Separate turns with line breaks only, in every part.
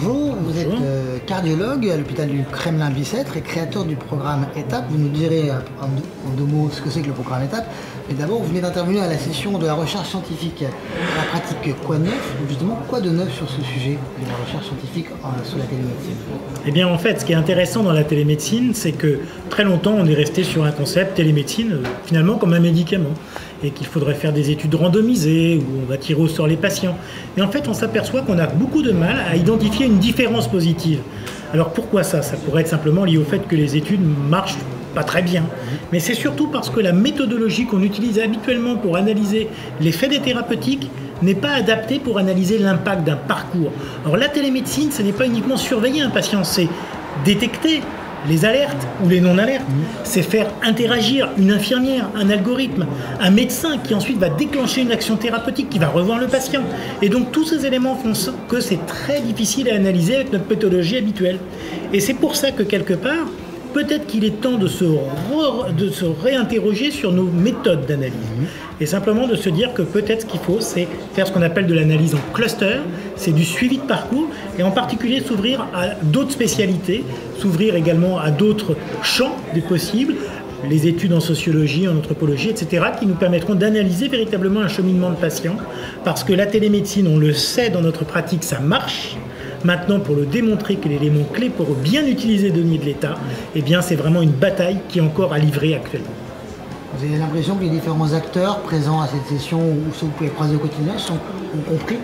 bonjour, vous êtes cardiologue à l'hôpital du Kremlin-Bicêtre et créateur du programme ETAP. Vous nous direz en deux mots ce que c'est que le programme ETAP. Mais d'abord, vous venez d'intervenir à la session de la recherche scientifique à la pratique Quoi de neuf? Justement, quoi de neuf sur ce sujet de la recherche scientifique sur la télémédecine?
Eh bien, en fait, ce qui est intéressant dans la télémédecine, c'est que très longtemps, on est resté sur un concept télémédecine, finalement, comme un médicament, et qu'il faudrait faire des études randomisées, où on va tirer au sort les patients. Et en fait, on s'aperçoit qu'on a beaucoup de mal à identifier une différence positive. Alors pourquoi ça? Ça pourrait être simplement lié au fait que les études marchent pas très bien. Mais c'est surtout parce que la méthodologie qu'on utilise habituellement pour analyser l'effet des thérapeutiques n'est pas adaptée pour analyser l'impact d'un parcours. Alors la télémédecine, ce n'est pas uniquement surveiller un patient, c'est détecter les alertes ou les non-alertes, c'est faire interagir une infirmière, un algorithme, un médecin qui ensuite va déclencher une action thérapeutique, qui va revoir le patient. Et donc tous ces éléments font que c'est très difficile à analyser avec notre méthodologie habituelle. Et c'est pour ça que quelque part, peut-être qu'il est temps de se réinterroger sur nos méthodes d'analyse. Et simplement de se dire que peut-être ce qu'il faut, c'est faire ce qu'on appelle de l'analyse en cluster, c'est du suivi de parcours, et en particulier s'ouvrir à d'autres spécialités, s'ouvrir également à d'autres champs des possibles, les études en sociologie, en anthropologie, etc., qui nous permettront d'analyser véritablement un cheminement de patients, parce que la télémédecine, on le sait dans notre pratique, ça marche. Maintenant, pour le démontrer que l'élément clé pour bien utiliser les données de l'État, eh bien, c'est vraiment une bataille qui est encore à livrer actuellement.
Vous avez l'impression que les différents acteurs présents à cette session ou ceux que vous pouvez croiser au quotidien ont compris,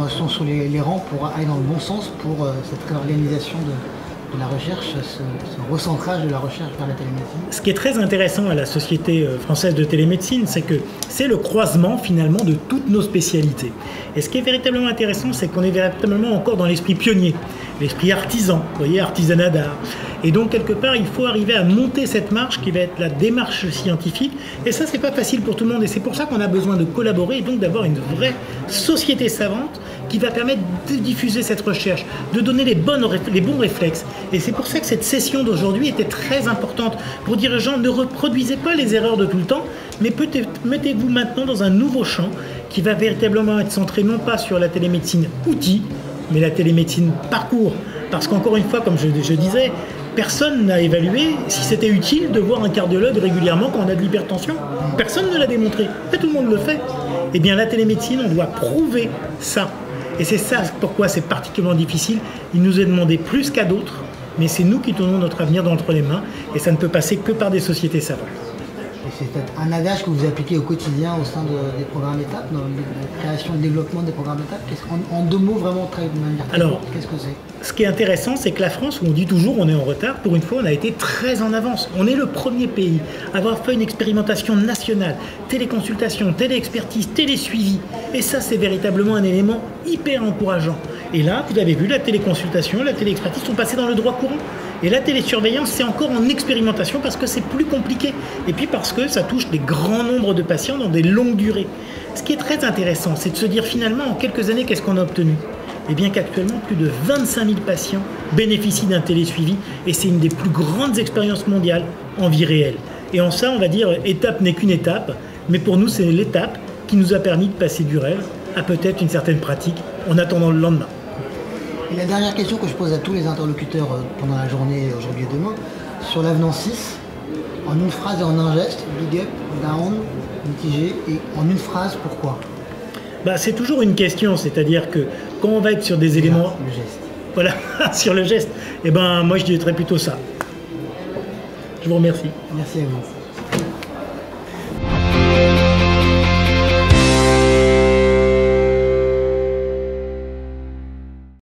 sont sur les rangs pour aller dans le bon sens pour cette réorganisation de la recherche, ce recentrage de la recherche vers la télémédecine?
Ce qui est très intéressant à la Société française de télémédecine, c'est que c'est le croisement finalement de toutes nos spécialités. Et ce qui est véritablement intéressant, c'est qu'on est véritablement encore dans l'esprit pionnier, l'esprit artisan, vous voyez, artisanat d'art. Et donc quelque part, il faut arriver à monter cette marche qui va être la démarche scientifique. Et ça, c'est pas facile pour tout le monde. Et c'est pour ça qu'on a besoin de collaborer et donc d'avoir une vraie société savante qui va permettre de diffuser cette recherche, de donner les bons réflexes. Et c'est pour ça que cette session d'aujourd'hui était très importante pour dire aux gens, ne reproduisez pas les erreurs de tout le temps, mais mettez-vous maintenant dans un nouveau champ qui va véritablement être centré non pas sur la télémédecine outil, mais la télémédecine parcours. Parce qu'encore une fois, comme je disais, personne n'a évalué si c'était utile de voir un cardiologue régulièrement quand on a de l'hypertension. Personne ne l'a démontré, mais tout le monde le fait. Eh bien la télémédecine, on doit prouver ça. Et c'est ça pourquoi c'est particulièrement difficile. Il nous est demandé plus qu'à d'autres, mais c'est nous qui tenons notre avenir entre les mains, et ça ne peut passer que par des sociétés savantes.
Et c'est un adage que vous appliquez au quotidien au sein des programmes étapes, dans la création et le développement des programmes étapes. En deux mots, vraiment très de manière très courte, qu'est-ce que c'est?
Ce qui est intéressant, c'est que la France, où on dit toujours on est en retard, pour une fois on a été très en avance. On est le premier pays à avoir fait une expérimentation nationale, téléconsultation, téléexpertise, télésuivi. Et ça, c'est véritablement un élément hyper encourageant. Et là, vous avez vu, la téléconsultation, la téléexpertise sont passées dans le droit courant. Et la télésurveillance, c'est encore en expérimentation parce que c'est plus compliqué. Et puis parce que ça touche des grands nombres de patients dans des longues durées. Ce qui est très intéressant, c'est de se dire finalement, en quelques années, qu'est-ce qu'on a obtenu? Eh bien qu'actuellement, plus de 25 000 patients bénéficient d'un télésuivi. Et c'est une des plus grandes expériences mondiales en vie réelle. Et en ça, on va dire, étape n'est qu'une étape. Mais pour nous, c'est l'étape qui nous a permis de passer du rêve à peut-être une certaine pratique en attendant le lendemain.
Et la dernière question que je pose à tous les interlocuteurs pendant la journée, aujourd'hui et demain, sur l'avenant 6, en une phrase et en un geste, big up, down, mitigé, et en une phrase, pourquoi?
C'est toujours une question, c'est-à-dire que quand on va être sur des éléments...
Le geste.
Voilà, sur le geste, moi je dirais plutôt ça. Je vous remercie.
Merci à vous.